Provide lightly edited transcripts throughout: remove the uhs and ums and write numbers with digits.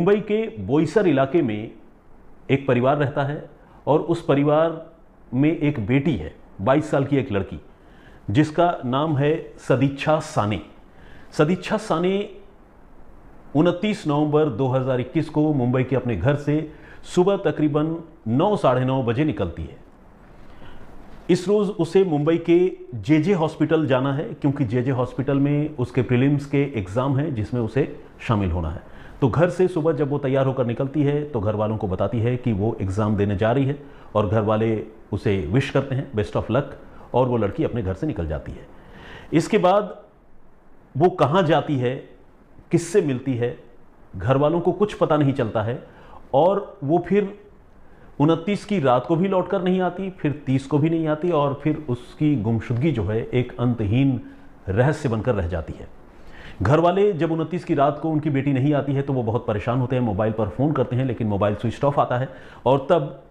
मुंबई के बोईसर इलाके में एक परिवार रहता है और उस परिवार में एक बेटी है, 22 साल की एक लड़की, जिसका नाम है सदिच्छा साने। सदिच्छा साने 29 नवंबर 2021 को मुंबई के अपने घर से सुबह तकरीबन 9 साढ़े 9 बजे निकलती है। इस रोज़ उसे मुंबई के जेजे हॉस्पिटल जाना है, क्योंकि जेजे हॉस्पिटल में उसके प्रीलिम्स के एग्ज़ाम हैं जिसमें उसे शामिल होना है। तो घर से सुबह जब वो तैयार होकर निकलती है तो घर वालों को बताती है कि वो एग्ज़ाम देने जा रही है और घर वाले उसे विश करते हैं, बेस्ट ऑफ लक, और वो लड़की अपने घर से निकल जाती है। इसके बाद वो कहाँ जाती है, किससे मिलती है, घर वालों को कुछ पता नहीं चलता है और वो फिर 29 की रात को भी लौटकर नहीं आती, फिर 30 को भी नहीं आती और फिर उसकी गुमशुदगी जो है एक अंतहीन रहस्य बनकर रह जाती है। घर वाले जब 29 की रात को उनकी बेटी नहीं आती है तो वो बहुत परेशान होते हैं, मोबाइल पर फ़ोन करते हैं, लेकिन मोबाइल स्विच ऑफ आता है और तब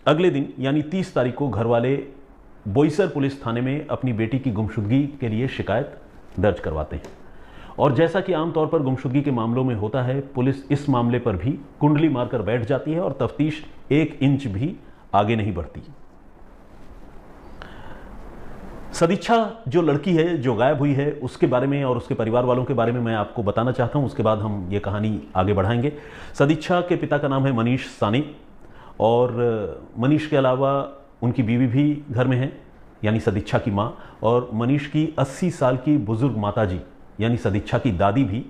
अगले दिन यानी 30 तारीख को घर वाले बोईसर पुलिस थाने में अपनी बेटी की गुमशुदगी के लिए शिकायत दर्ज करवाते हैं। और जैसा कि आमतौर पर गुमशुदगी के मामलों में होता है, पुलिस इस मामले पर भी कुंडली मारकर बैठ जाती है और तफ्तीश 1 इंच भी आगे नहीं बढ़ती। सदिच्छा जो लड़की है जो गायब हुई है, उसके बारे में और उसके परिवार वालों के बारे में मैं आपको बताना चाहता हूं, उसके बाद हम ये कहानी आगे बढ़ाएंगे। सदिच्छा के पिता का नाम है मनीष साने और मनीष के अलावा उनकी बीवी भी घर में है, यानी सदिच्छा की माँ, और मनीष की 80 साल की बुजुर्ग माताजी यानी सदिच्छा की दादी भी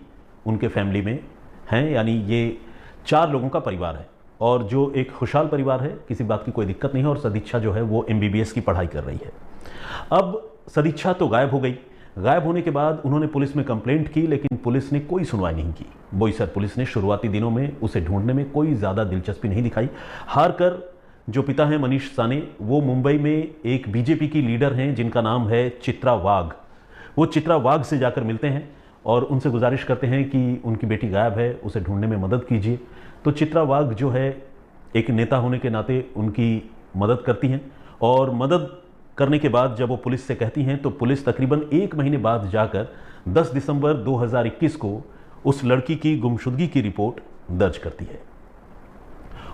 उनके फैमिली में हैं। यानी ये 4 लोगों का परिवार है और जो एक खुशहाल परिवार है, किसी बात की कोई दिक्कत नहीं है। और सदिच्छा जो है वो MBBS की पढ़ाई कर रही है। अब सदिच्छा तो गायब हो गई। गायब होने के बाद उन्होंने पुलिस में कंप्लेंट की, लेकिन पुलिस ने कोई सुनवाई नहीं की। बोईसर पुलिस ने शुरुआती दिनों में उसे ढूंढने में कोई ज़्यादा दिलचस्पी नहीं दिखाई। हार कर जो पिता हैं मनीष साने, वो मुंबई में एक BJP की लीडर हैं जिनका नाम है चित्रा वाघ। वो चित्रा वाघ से जाकर मिलते हैं और उनसे गुजारिश करते हैं कि उनकी बेटी गायब है, उसे ढूंढने में मदद कीजिए। तो चित्रा वाघ जो है एक नेता होने के नाते उनकी मदद करती हैं और मदद करने के बाद जब वो पुलिस से कहती हैं तो पुलिस तकरीबन 1 महीने बाद जाकर 10 दिसंबर 2021 को उस लड़की की गुमशुदगी की रिपोर्ट दर्ज करती है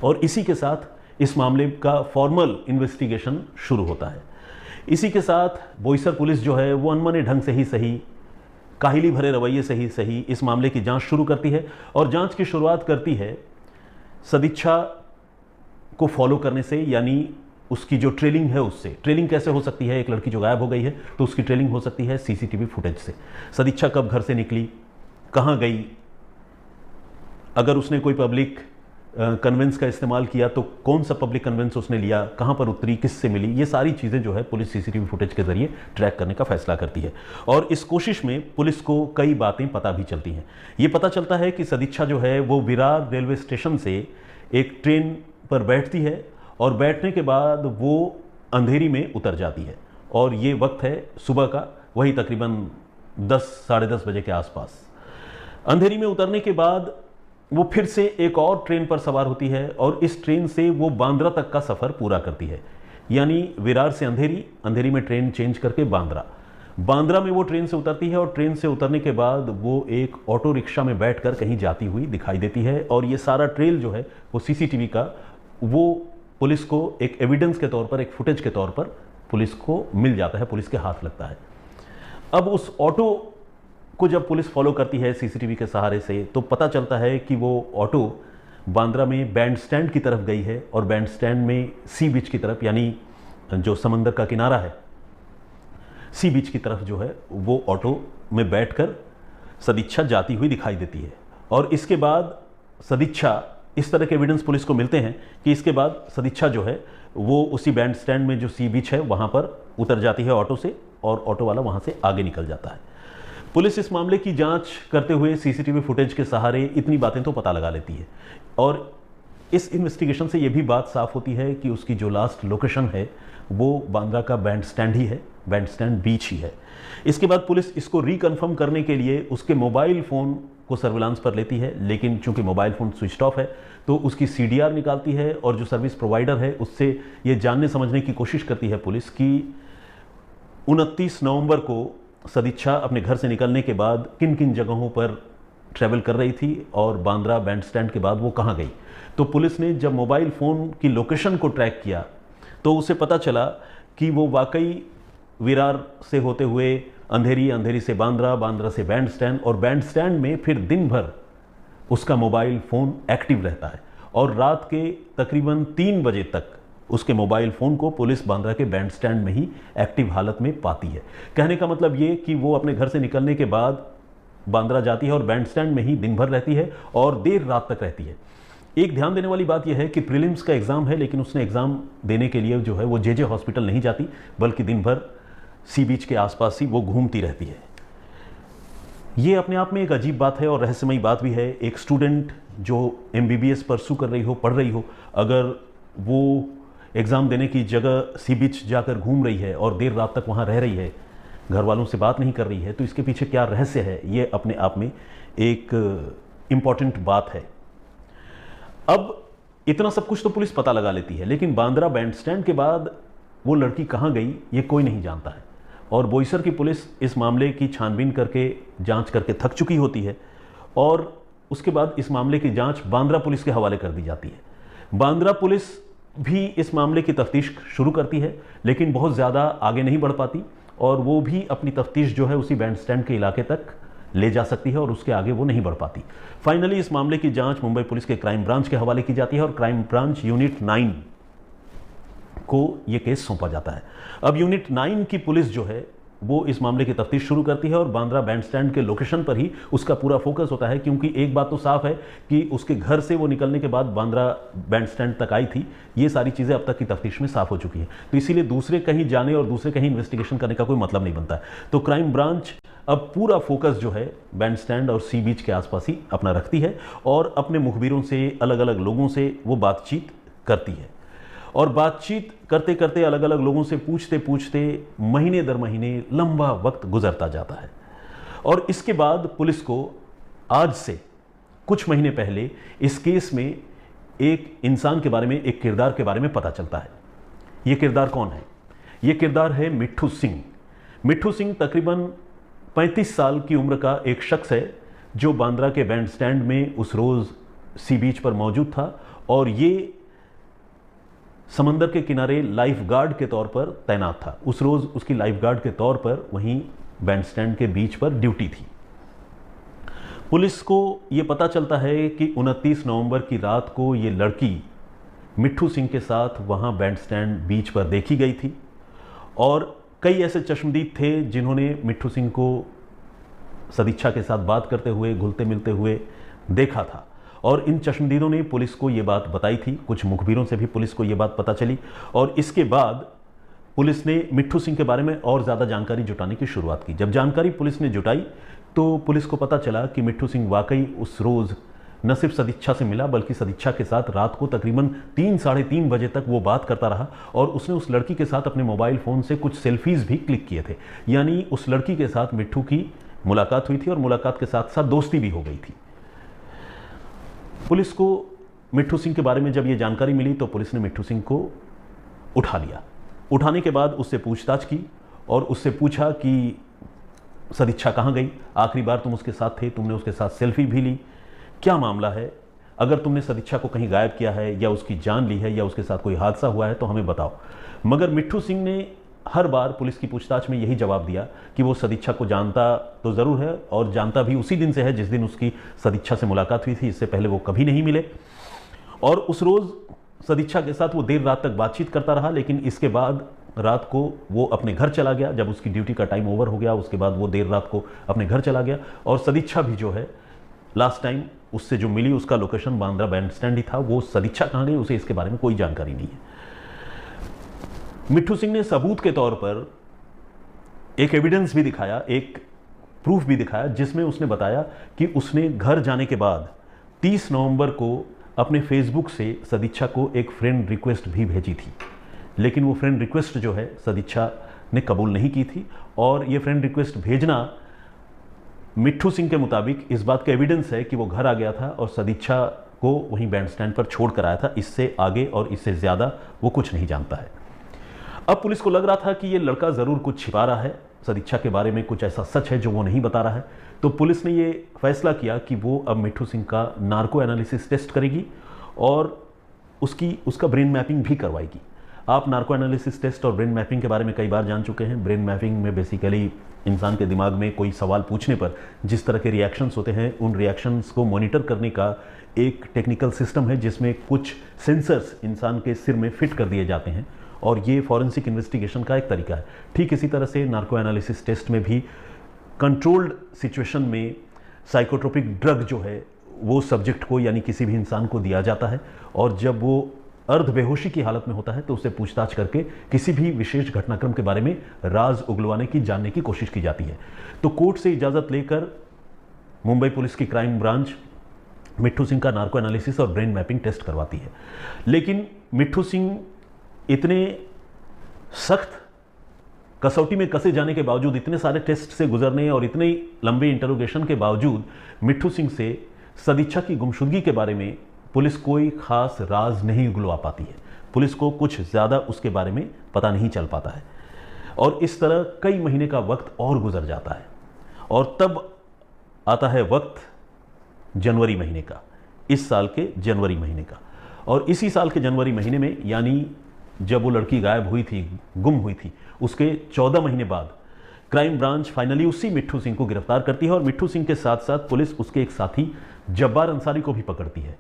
और इसी के साथ इस मामले का फॉर्मल इन्वेस्टिगेशन शुरू होता है। इसी के साथ बोईसर पुलिस जो है वो अनमने ढंग से ही सही, काहिली भरे रवैये से ही सही इस मामले की जांच शुरू करती है और जांच की शुरुआत करती है सदिच्छा को फॉलो करने से, यानी उसकी जो ट्रेलिंग है उससे। ट्रेलिंग कैसे हो सकती है, एक लड़की जो गायब हो गई है तो उसकी ट्रेलिंग हो सकती है CCTV फुटेज से। सदिच्छा कब घर से निकली, कहाँ गई, अगर उसने कोई पब्लिक कन्वेंस का इस्तेमाल किया तो कौन सा पब्लिक कन्वेंस उसने लिया, कहाँ पर उतरी, किससे मिली, ये सारी चीज़ें जो है पुलिस CCTV फुटेज के जरिए ट्रैक करने का फैसला करती है। और इस कोशिश में पुलिस को कई बातें पता भी चलती हैं। ये पता चलता है कि सदिच्छा जो है वो विरार रेलवे स्टेशन से एक ट्रेन पर बैठती है और बैठने के बाद वो अंधेरी में उतर जाती है और ये वक्त है सुबह का, वही तकरीबन 10 साढ़े 10 बजे के आसपास। अंधेरी में उतरने के बाद वो फिर से एक और ट्रेन पर सवार होती है और इस ट्रेन से वो बांद्रा तक का सफ़र पूरा करती है। यानी विरार से अंधेरी, अंधेरी में ट्रेन चेंज करके बांद्रा, बांद्रा में वो ट्रेन से उतरती है और ट्रेन से उतरने के बाद वो एक ऑटो रिक्शा में बैठकर कहीं जाती हुई दिखाई देती है। और ये सारा ट्रेल जो है वो CCTV का, वो पुलिस को एक एविडेंस के तौर पर, एक फुटेज के तौर पर पुलिस को मिल जाता है, पुलिस के हाथ लगता है। अब उस ऑटो को जब पुलिस फॉलो करती है CCTV के सहारे से तो पता चलता है कि वो ऑटो बांद्रा में बैंड स्टैंड की तरफ गई है और बैंड स्टैंड में सी बीच की तरफ, यानी जो समंदर का किनारा है, सी बीच की तरफ जो है वो ऑटो में बैठकर सदिच्छा जाती हुई दिखाई देती है। और इसके बाद सदिच्छा, इस तरह के एविडेंस पुलिस को मिलते हैं कि इसके बाद सदिच्छा जो है वो उसी बैंड स्टैंड में जो सी बीच है वहाँ पर उतर जाती है ऑटो से और ऑटो वाला वहाँ से आगे निकल जाता है। पुलिस इस मामले की जांच करते हुए CCTV फुटेज के सहारे इतनी बातें तो पता लगा लेती है और इस इन्वेस्टिगेशन से ये भी बात साफ होती है कि उसकी जो लास्ट लोकेशन है वो बांद्रा का बैंड स्टैंड ही है, बैंड स्टैंड बीच ही है। इसके बाद पुलिस इसको रिकन्फर्म करने के लिए उसके मोबाइल फ़ोन को सर्विलांस पर लेती है, लेकिन चूंकि मोबाइल फ़ोन स्विच ऑफ है तो उसकी CDR निकालती है और जो सर्विस प्रोवाइडर है उससे ये जानने समझने की कोशिश करती है पुलिस कि 29 नवंबर को सदिच्छा अपने घर से निकलने के बाद किन किन जगहों पर ट्रैवल कर रही थी और बांद्रा बैंड स्टैंड के बाद वो कहाँ गई। तो पुलिस ने जब मोबाइल फ़ोन की लोकेशन को ट्रैक किया तो उसे पता चला कि वो वाकई विरार से होते हुए अंधेरी, अंधेरी से बांद्रा, बांद्रा से बैंड स्टैंड, और बैंड स्टैंड में फिर दिन भर उसका मोबाइल फ़ोन एक्टिव रहता है और रात के तकरीबन 3 बजे तक उसके मोबाइल फ़ोन को पुलिस बांद्रा के बैंड स्टैंड में ही एक्टिव हालत में पाती है। कहने का मतलब ये कि वो अपने घर से निकलने के बाद बांद्रा जाती है और बैंड स्टैंड में ही दिन भर रहती है और देर रात तक रहती है। एक ध्यान देने वाली बात यह है कि प्रीलिम्स का एग्ज़ाम है, लेकिन उसने एग्ज़ाम देने के लिए जो है वो जे हॉस्पिटल नहीं जाती, बल्कि दिन भर सी बीच के आसपास ही वो घूमती रहती है। ये अपने आप में एक अजीब बात है और रहस्यमयी बात भी है। एक स्टूडेंट जो MBBS परसू कर रही हो, पढ़ रही हो, अगर वो एग्ज़ाम देने की जगह सी बीच जाकर घूम रही है और देर रात तक वहाँ रह रही है, घर वालों से बात नहीं कर रही है, तो इसके पीछे क्या रहस्य है, ये अपने आप में एक इम्पॉर्टेंट बात है। अब इतना सब कुछ तो पुलिस पता लगा लेती है, लेकिन बांद्रा बैंड स्टैंड के बाद वो लड़की कहाँ गई ये कोई नहीं जानता है। और बोईसर की पुलिस इस मामले की छानबीन करके, जांच करके थक चुकी होती है और उसके बाद इस मामले की जांच बांद्रा पुलिस के हवाले कर दी जाती है। बांद्रा पुलिस भी इस मामले की तफ्तीश शुरू करती है, लेकिन बहुत ज़्यादा आगे नहीं बढ़ पाती और वो भी अपनी तफ्तीश जो है उसी बैंड स्टैंड के इलाके तक ले जा सकती है और उसके आगे वो नहीं बढ़ पाती। फाइनली इस मामले की जांच मुंबई पुलिस के क्राइम ब्रांच के हवाले की जाती है और क्राइम ब्रांच यूनिट 9 को ये केस सौंपा जाता है। अब यूनिट 9 की पुलिस जो है वो इस मामले की तफ्तीश शुरू करती है और बांद्रा बैंड स्टैंड के लोकेशन पर ही उसका पूरा फोकस होता है, क्योंकि एक बात तो साफ है कि उसके घर से वो निकलने के बाद बांद्रा बैंड स्टैंड तक आई थी। ये सारी चीज़ें अब तक की तफ्तीश में साफ हो चुकी हैं, तो इसीलिए दूसरे कहीं जाने और दूसरे कहीं इन्वेस्टिगेशन करने का कोई मतलब नहीं बनता। तो क्राइम ब्रांच अब पूरा फोकस जो है बैंड स्टैंड और सी बीच के आसपास ही अपना रखती है और अपने मुखबिरों से, अलग अलग लोगों से वो बातचीत करती है। और बातचीत करते करते, अलग अलग लोगों से पूछते पूछते महीने दर महीने लंबा वक्त गुजरता जाता है और इसके बाद पुलिस को आज से कुछ महीने पहले इस केस में एक इंसान के बारे में, एक किरदार के बारे में पता चलता है। यह किरदार कौन है? यह किरदार है मिट्ठू सिंह। मिट्ठू सिंह तकरीबन 35 साल की उम्र का एक शख्स है जो बांद्रा के बैंड स्टैंड में उस रोज़ सी बीच पर मौजूद था और ये समंदर के किनारे लाइफ गार्ड के तौर पर तैनात था। उस रोज़ उसकी लाइफ गार्ड के तौर पर वहीं बैंड स्टैंड के बीच पर ड्यूटी थी। पुलिस को यह पता चलता है कि 29 नवंबर की रात को ये लड़की मिट्ठू सिंह के साथ वहाँ बैंड स्टैंड बीच पर देखी गई थी और कई ऐसे चश्मदीद थे जिन्होंने मिट्ठू सिंह को सदिच्छा के साथ बात करते हुए, घुलते मिलते हुए देखा था और इन चश्मदीदों ने पुलिस को ये बात बताई थी। कुछ मुखबिरों से भी पुलिस को ये बात पता चली और इसके बाद पुलिस ने मिट्ठू सिंह के बारे में और ज़्यादा जानकारी जुटाने की शुरुआत की। जब जानकारी पुलिस ने जुटाई तो पुलिस को पता चला कि मिट्ठू सिंह वाकई उस रोज़ न सिर्फ सदिच्छा से मिला, बल्कि सदिच्छा के साथ रात को तकरीबन 3 साढ़े 3 बजे तक वो बात करता रहा और उसने उस लड़की के साथ अपने मोबाइल फ़ोन से कुछ सेल्फीज़ भी क्लिक किए थे। यानी उस लड़की के साथ मिट्ठू की मुलाकात हुई थी और मुलाकात के साथ साथ दोस्ती भी हो गई थी। पुलिस को मिट्ठू सिंह के बारे में जब ये जानकारी मिली तो पुलिस ने मिट्ठू सिंह को उठा लिया। उठाने के बाद उससे पूछताछ की और उससे पूछा कि सदिच्छा कहाँ गई, आखिरी बार तुम उसके साथ थे, तुमने उसके साथ सेल्फी भी ली, क्या मामला है, अगर तुमने सदिच्छा को कहीं गायब किया है या उसकी जान ली है या उसके साथ कोई हादसा हुआ है तो हमें बताओ। मगर मिट्ठू सिंह ने हर बार पुलिस की पूछताछ में यही जवाब दिया कि वो सदिच्छा को जानता तो ज़रूर है और जानता भी उसी दिन से है जिस दिन उसकी सदिच्छा से मुलाकात हुई थी। इससे पहले वो कभी नहीं मिले और उस रोज़ सदिच्छा के साथ वो देर रात तक बातचीत करता रहा, लेकिन इसके बाद रात को वो अपने घर चला गया। जब उसकी ड्यूटी का टाइम ओवर हो गया उसके बाद वो देर रात को अपने घर चला गया और सदिच्छा भी जो है लास्ट टाइम उससे जो मिली उसका लोकेशन बांद्रा बैंड स्टैंड ही था। वो सदिच्छा कहाँ गई उसे इसके बारे में कोई जानकारी नहीं है। मिट्ठू सिंह ने सबूत के तौर पर एक एविडेंस भी दिखाया, एक प्रूफ भी दिखाया, जिसमें उसने बताया कि उसने घर जाने के बाद 30 नवंबर को अपने फेसबुक से सदिच्छा को एक फ्रेंड रिक्वेस्ट भी भेजी थी, लेकिन वो फ्रेंड रिक्वेस्ट जो है सदिच्छा ने कबूल नहीं की थी और ये फ्रेंड रिक्वेस्ट भेजना मिट्ठू सिंह के मुताबिक इस बात का एविडेंस है कि वो घर आ गया था और सदिच्छा को वहीं बैंड स्टैंड पर छोड़ कर आया था। इससे आगे और इससे ज़्यादा वो कुछ नहीं जानता है। अब पुलिस को लग रहा था कि ये लड़का ज़रूर कुछ छिपा रहा है, सदिच्छा के बारे में कुछ ऐसा सच है जो वो नहीं बता रहा है। तो पुलिस ने ये फैसला किया कि वो अब मिट्ठू सिंह का नार्को एनालिसिस टेस्ट करेगी और उसका ब्रेन मैपिंग भी करवाएगी। आप नार्को एनालिसिस टेस्ट और ब्रेन मैपिंग के बारे में कई बार जान चुके हैं। ब्रेन मैपिंग में बेसिकली इंसान के दिमाग में कोई सवाल पूछने पर जिस तरह के रिएक्शंस होते हैं, उन रिएक्शंस को मॉनिटर करने का एक टेक्निकल सिस्टम है जिसमें कुछ सेंसर्स इंसान के सिर में फिट कर दिए जाते हैं और ये फॉरेंसिक इन्वेस्टिगेशन का एक तरीका है। ठीक इसी तरह से नार्को एनालिसिस टेस्ट में भी कंट्रोल्ड सिचुएशन में साइकोट्रोपिक ड्रग जो है वो सब्जेक्ट को यानी किसी भी इंसान को दिया जाता है और जब वो अर्ध बेहोशी की हालत में होता है तो उससे पूछताछ करके किसी भी विशेष घटनाक्रम के बारे में राज उगलवाने की, जानने की कोशिश की जाती है। तो कोर्ट से इजाज़त लेकर मुंबई पुलिस की क्राइम ब्रांच मिट्ठू सिंह का नार्को एनालिसिस और ब्रेन मैपिंग टेस्ट करवाती है। लेकिन मिट्ठू सिंह इतने सख्त कसौटी में कसे जाने के बावजूद, इतने सारे टेस्ट से गुजरने और इतने लंबे इंटरोगेशन के बावजूद मिट्ठू सिंह से सदिच्छा की गुमशुदगी के बारे में पुलिस कोई खास राज नहीं उगलवा पाती है। पुलिस को कुछ ज़्यादा उसके बारे में पता नहीं चल पाता है और इस तरह कई महीने का वक्त और गुजर जाता है और तब आता है वक्त जनवरी महीने का, इस साल के जनवरी महीने का। और इसी साल के जनवरी महीने में, यानी जब वो लड़की गायब हुई थी, गुम हुई थी, उसके 14 महीने बाद क्राइम ब्रांच फाइनली उसी मिट्ठू सिंह को गिरफ्तार करती है और मिट्ठू सिंह के साथ साथ पुलिस उसके एक साथी जब्बार अंसारी को भी पकड़ती है।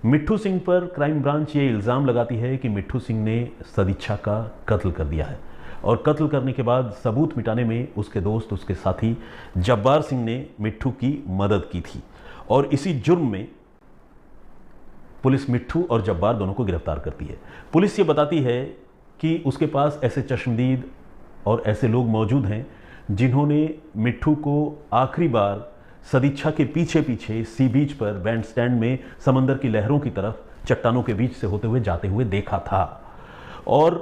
मिट्ठू सिंह पर क्राइम ब्रांच ये इल्ज़ाम लगाती है कि मिट्ठू सिंह ने सदिच्छा का कत्ल कर दिया है और कत्ल करने के बाद सबूत मिटाने में उसके दोस्त, उसके साथी जब्बार सिंह ने मिट्ठू की मदद की थी और इसी जुर्म में पुलिस मिट्ठू और जब्बार दोनों को गिरफ्तार करती है। पुलिस ये बताती है कि उसके पास ऐसे चश्मदीद और ऐसे लोग मौजूद हैं जिन्होंने मिट्ठू को आखिरी बार सदिच्छा के पीछे पीछे सी बीच पर बैंड स्टैंड में समंदर की लहरों की तरफ चट्टानों के बीच से होते हुए जाते हुए देखा था। और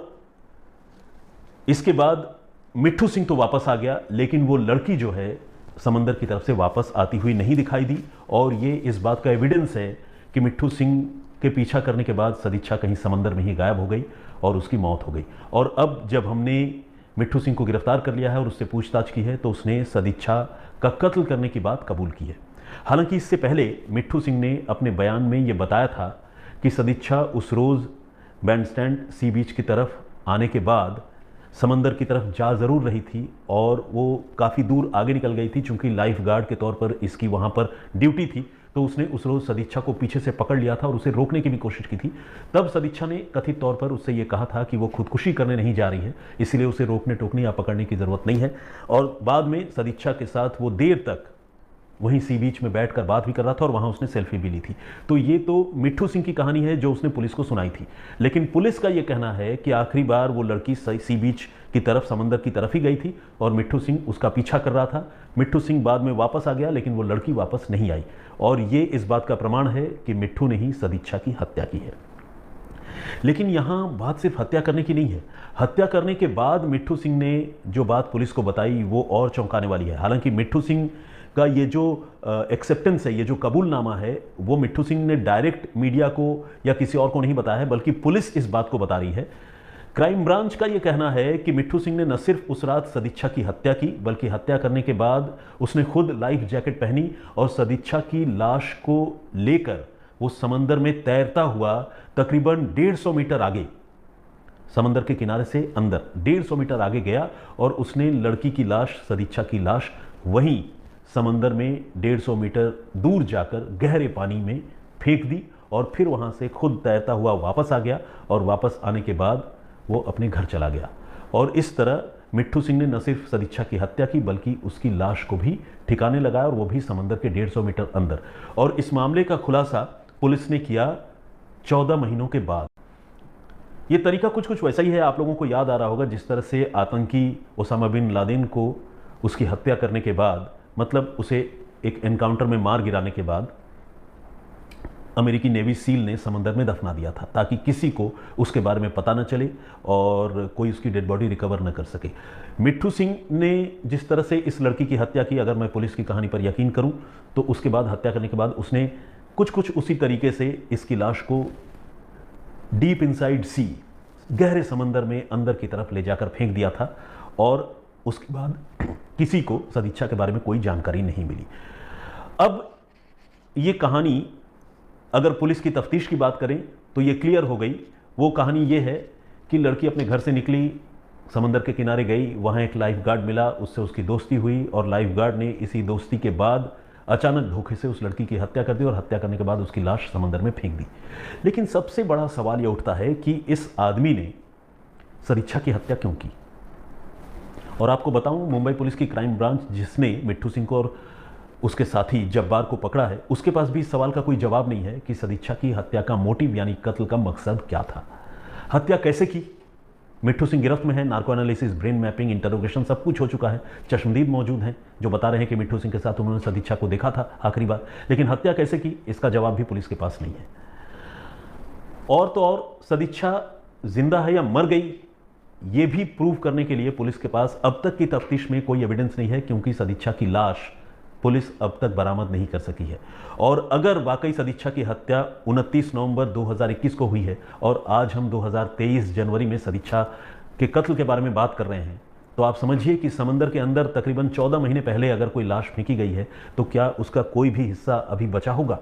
इसके बाद मिट्ठू सिंह तो वापस आ गया, लेकिन वो लड़की जो है समंदर की तरफ से वापस आती हुई नहीं दिखाई दी और ये इस बात का एविडेंस है कि मिट्ठू सिंह के पीछा करने के बाद सदिच्छा कहीं समंदर में ही गायब हो गई और उसकी मौत हो गई। और अब जब हमने मिट्ठू सिंह को गिरफ्तार कर लिया है और उससे पूछताछ की है तो उसने सदिच्छा का कत्ल करने की बात कबूल की है। हालांकि इससे पहले मिट्ठू सिंह ने अपने बयान में ये बताया था कि सदिच्छा उस रोज़ बैंडस्टैंड सी बीच की तरफ आने के बाद समंदर की तरफ जा ज़रूर रही थी और वो काफ़ी दूर आगे निकल गई थी। चूंकि लाइफ गार्ड के तौर पर इसकी वहाँ पर ड्यूटी थी तो उसने उस रोज़ सदिच्छा को पीछे से पकड़ लिया था और उसे रोकने की भी कोशिश की थी। तब सदिच्छा ने कथित तौर पर उससे ये कहा था कि वो खुदकुशी करने नहीं जा रही है, इसलिए उसे रोकने टोकने या पकड़ने की ज़रूरत नहीं है। और बाद में सदिच्छा के साथ वो देर तक वहीं सी बीच में बैठकर बात भी कर रहा था और वहाँ उसने सेल्फी भी ली थी। तो ये तो मिट्ठू सिंह की कहानी है जो उसने पुलिस को सुनाई थी। लेकिन पुलिस का ये कहना है कि आखिरी बार वो लड़की सी बीच की तरफ, समंदर की तरफ ही गई थी और मिट्ठू सिंह उसका पीछा कर रहा था। मिट्ठू सिंह बाद में वापस आ गया लेकिन वो लड़की वापस नहीं आई और ये इस बात का प्रमाण है कि मिट्ठू ने ही सदिच्छा की हत्या की है। लेकिन यहाँ बात सिर्फ हत्या करने की नहीं है। हत्या करने के बाद मिट्ठू सिंह ने जो बात पुलिस को बताई वो और चौंकाने वाली है। हालांकि मिट्ठू सिंह का ये जो एक्सेप्टेंस है, ये जो कबूलनामा है, वो मिट्ठू सिंह ने डायरेक्ट मीडिया को या किसी और को नहीं बताया है, बल्कि पुलिस इस बात को बता रही है। क्राइम ब्रांच का ये कहना है कि मिट्ठू सिंह ने न सिर्फ उस रात सदिच्छा की हत्या की, बल्कि हत्या करने के बाद उसने खुद लाइफ जैकेट पहनी और सदिच्छा की लाश को लेकर वो समंदर में तैरता हुआ तकरीबन 150 मीटर आगे, समंदर के किनारे से अंदर 150 मीटर आगे गया और उसने लड़की की लाश, सदिच्छा की लाश, वहीं समंदर में 150 मीटर दूर जाकर गहरे पानी में फेंक दी और फिर वहाँ से खुद तैरता हुआ वापस आ गया और वापस आने के बाद वो अपने घर चला गया। और इस तरह मिट्ठू सिंह ने न सिर्फ सदिच्छा की हत्या की बल्कि उसकी लाश को भी ठिकाने लगाया और वो भी समंदर के 150 मीटर अंदर। और इस मामले का खुलासा पुलिस ने किया 14 महीनों के बाद। ये तरीका कुछ कुछ वैसा ही है, आप लोगों को याद आ रहा होगा जिस तरह से आतंकी ओसामा बिन लादेन को उसकी हत्या करने के बाद, मतलब उसे एक एनकाउंटर में मार गिराने के बाद अमेरिकी नेवी सील ने समंदर में दफना दिया था ताकि किसी को उसके बारे में पता न चले और कोई उसकी डेड बॉडी रिकवर न कर सके। मिट्ठू सिंह ने जिस तरह से इस लड़की की हत्या की, अगर मैं पुलिस की कहानी पर यकीन करूं, तो उसके बाद हत्या करने के बाद उसने कुछ उसी तरीके से इसकी लाश को डीप इनसाइड सी, गहरे समंदर में अंदर की तरफ ले जाकर फेंक दिया था और उसके बाद किसी को सदिच्छा के बारे में कोई जानकारी नहीं मिली। अब ये कहानी अगर पुलिस की तफ्तीश की बात करें तो ये क्लियर हो गई। वो कहानी ये है कि लड़की अपने घर से निकली, समंदर के किनारे गई, वहाँ एक लाइफ गार्ड मिला, उससे उसकी दोस्ती हुई और लाइफ गार्ड ने इसी दोस्ती के बाद अचानक धोखे से उस लड़की की हत्या कर दी और हत्या करने के बाद उसकी लाश समंदर में फेंक दी। लेकिन सबसे बड़ा सवाल यह उठता है कि इस आदमी ने सदिच्छा की हत्या क्यों की। और आपको बताऊं, मुंबई पुलिस की क्राइम ब्रांच जिसने मिट्ठू सिंह को और उसके साथी जब्बार को पकड़ा है, उसके पास भी इस सवाल का कोई जवाब नहीं है कि सदिच्छा की हत्या का मोटिव यानी कत्ल का मकसद क्या था, हत्या कैसे की। मिट्ठू सिंह गिरफ्त में है, narco analysis, brain mapping, interrogation सब कुछ हो चुका है। चश्मदीद मौजूद हैं जो बता रहे हैं कि मिट्ठू सिंह के साथ उन्होंने सदिच्छा को देखा था आखिरी बार, लेकिन हत्या कैसे की इसका जवाब भी पुलिस के पास नहीं है। और तो और सदिच्छा जिंदा है या मर गई ये भी प्रूव करने के लिए पुलिस के पास अब तक की तफ्तीश में कोई एविडेंस नहीं है, क्योंकि सदिच्छा की लाश पुलिस अब तक बरामद नहीं कर सकी है। और अगर वाकई सदिच्छा की हत्या 29 नवंबर 2021 को हुई है और आज हम 2023 जनवरी में सदिच्छा के कत्ल के बारे में बात कर रहे हैं, तो आप समझिए कि समंदर के अंदर तकरीबन 14 महीने पहले अगर कोई लाश फेंकी गई है तो क्या उसका कोई भी हिस्सा अभी बचा होगा।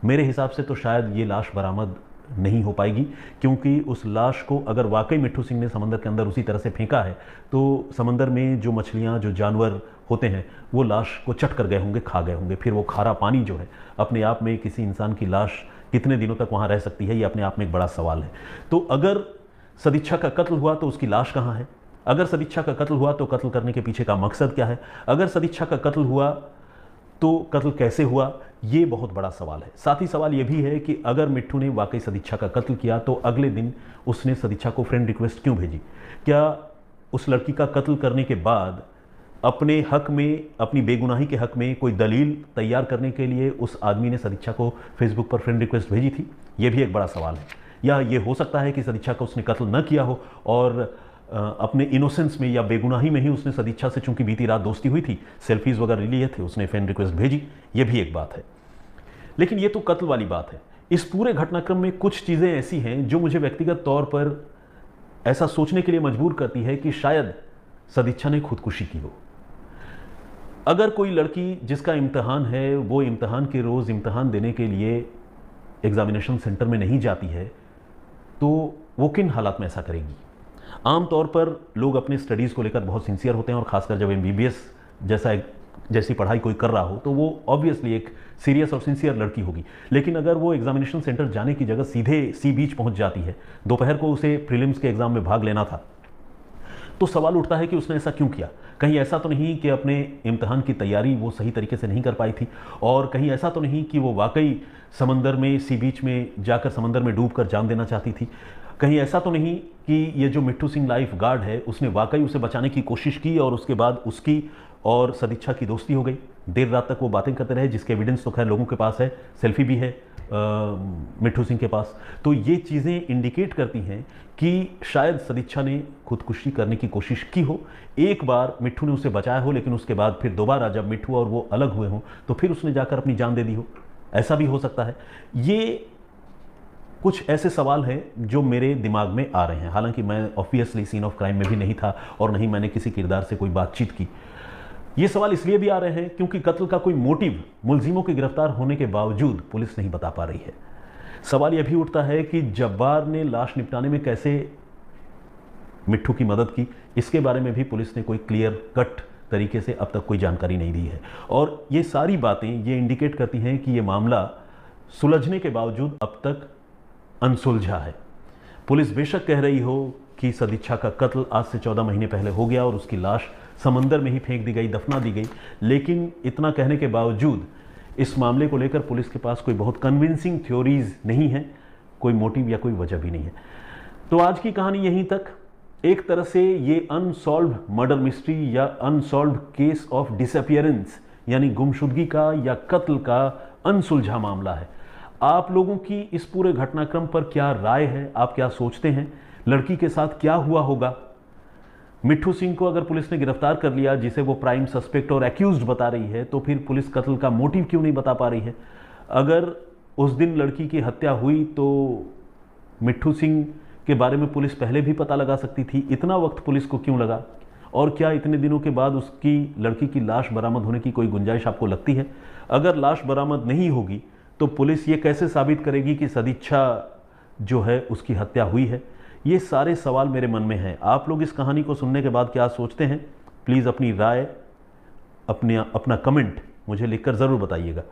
मेरे हिसाब से तो शायद ये लाश बरामद नहीं हो पाएगी, क्योंकि उस लाश को अगर वाकई मिट्ठू सिंह ने समंदर के अंदर उसी तरह से फेंका है तो समंदर में जो मछलियां, जो जानवर होते हैं वो लाश को चट कर गए होंगे, खा गए होंगे। फिर वो खारा पानी जो है अपने आप में किसी इंसान की लाश कितने दिनों तक वहाँ रह सकती है, ये अपने आप में एक बड़ा सवाल है। तो अगर सदिच्छा का कत्ल हुआ तो उसकी लाश कहाँ है, अगर सदिच्छा का कत्ल हुआ तो कत्ल करने के पीछे का मकसद क्या है, अगर सदिच्छा का कत्ल हुआ तो कत्ल कैसे हुआ, ये बहुत बड़ा सवाल है। साथ ही सवाल ये भी है कि अगर मिट्ठू ने वाकई सदिच्छा का कत्ल किया तो अगले दिन उसने सदिच्छा को फ्रेंड रिक्वेस्ट क्यों भेजी। क्या उस लड़की का कत्ल करने के बाद अपने हक में, अपनी बेगुनाही के हक में कोई दलील तैयार करने के लिए उस आदमी ने सदिच्छा को फेसबुक पर फ्रेंड रिक्वेस्ट भेजी थी, ये भी एक बड़ा सवाल है। या ये हो सकता है कि सदिच्छा का उसने कत्ल न किया हो और अपने इनोसेंस में या बेगुनाही में ही उसने सदिच्छा से, चूंकि बीती रात दोस्ती हुई थी, सेल्फीज वगैरह लिए थे, उसने फ्रेंड रिक्वेस्ट भेजी, ये भी एक बात है। लेकिन ये तो कत्ल वाली बात है। इस पूरे घटनाक्रम में कुछ चीज़ें ऐसी हैं जो मुझे व्यक्तिगत तौर पर ऐसा सोचने के लिए मजबूर करती है कि शायद सदिच्छा ने खुदकुशी की हो। अगर कोई लड़की जिसका इम्तहान है वो इम्तहान के रोज़ इम्तहान देने के लिए एग्जामिनेशन सेंटर में नहीं जाती है तो वो किन हालात में ऐसा करेगी। आमतौर पर लोग अपने स्टडीज़ को लेकर बहुत सिंसियर होते हैं और ख़ासकर जब MBBS जैसी पढ़ाई कोई कर रहा हो तो वो ऑब्वियसली एक सीरियस और सिंसियर लड़की होगी। लेकिन अगर वो एग्जामिनेशन सेंटर जाने की जगह सीधे सी बीच पहुंच जाती है, दोपहर को उसे प्रीलिम्स के एग्ज़ाम में भाग लेना था, तो सवाल उठता है कि उसने ऐसा क्यों किया। कहीं ऐसा तो नहीं कि अपने इम्तहान की तैयारी वो सही तरीके से नहीं कर पाई थी, और कहीं ऐसा तो नहीं कि वो वाकई समंदर में, सी बीच में जाकर समंदर में डूब कर जान देना चाहती थी। कहीं ऐसा तो नहीं कि ये जो मिट्ठू सिंह लाइफ गार्ड है उसने वाकई उसे बचाने की कोशिश की और उसके बाद उसकी और सदिच्छा की दोस्ती हो गई, देर रात तक वो बातें करते रहे, जिसके एविडेंस तो खैर लोगों के पास है, सेल्फी भी है मिट्ठू सिंह के पास। तो ये चीज़ें इंडिकेट करती हैं कि शायद सदिच्छा ने खुदकुशी करने की कोशिश की हो। एक बार मिट्ठू ने उसे बचाया हो, लेकिन उसके बाद फिर दोबारा जब मिट्ठू और वो अलग हुए हों तो फिर उसने जाकर अपनी जान दे दी हो, ऐसा भी हो सकता है। ये कुछ ऐसे सवाल हैं जो मेरे दिमाग में आ रहे हैं। हालांकि मैं ऑब्वियसली सीन ऑफ क्राइम में भी नहीं था और नहीं मैंने किसी किरदार से कोई बातचीत की। ये सवाल इसलिए भी आ रहे हैं क्योंकि कत्ल का कोई मोटिव मुलजिमों के गिरफ्तार होने के बावजूद पुलिस नहीं बता पा रही है। सवाल यह भी उठता है कि जब्बार ने लाश निपटाने में कैसे मिट्ठू की मदद की, इसके बारे में भी पुलिस ने कोई क्लियर कट तरीके से अब तक कोई जानकारी नहीं दी है। और ये सारी बातें ये इंडिकेट करती हैं कि ये मामला सुलझने के बावजूद अब तक अनसुलझा है। पुलिस बेशक कह रही हो कि सदिच्छा का कत्ल आज से 14 महीने पहले हो गया और उसकी लाश समंदर में ही फेंक दी गई, दफना दी गई, लेकिन इतना कहने के बावजूद इस मामले को लेकर पुलिस के पास कोई बहुत कन्विंसिंग थ्योरीज नहीं है, कोई मोटिव या कोई वजह भी नहीं है। तो आज की कहानी यहीं तक। एक तरह से ये अनसॉल्व मर्डर मिस्ट्री या अनसॉल्व केस ऑफ डिसअपियरेंस यानी गुमशुदगी का या कत्ल का अनसुलझा मामला है। आप लोगों की इस पूरे घटनाक्रम पर क्या राय है, आप क्या सोचते हैं, लड़की के साथ क्या हुआ होगा। मिट्ठू सिंह को अगर पुलिस ने गिरफ्तार कर लिया, जिसे वो प्राइम सस्पेक्ट और एक्यूज्ड बता रही है, तो फिर पुलिस कत्ल का मोटिव क्यों नहीं बता पा रही है। अगर उस दिन लड़की की हत्या हुई तो मिट्ठू सिंह के बारे में पुलिस पहले भी पता लगा सकती थी, इतना वक्त पुलिस को क्यों लगा। और क्या इतने दिनों के बाद उसकी लड़की की लाश बरामद होने की कोई गुंजाइश आपको लगती है? अगर लाश बरामद नहीं होगी तो पुलिस ये कैसे साबित करेगी कि सदिच्छा जो है उसकी हत्या हुई है? ये सारे सवाल मेरे मन में हैं। आप लोग इस कहानी को सुनने के बाद क्या सोचते हैं? प्लीज़ अपनी राय, अपना कमेंट मुझे लिखकर ज़रूर बताइएगा।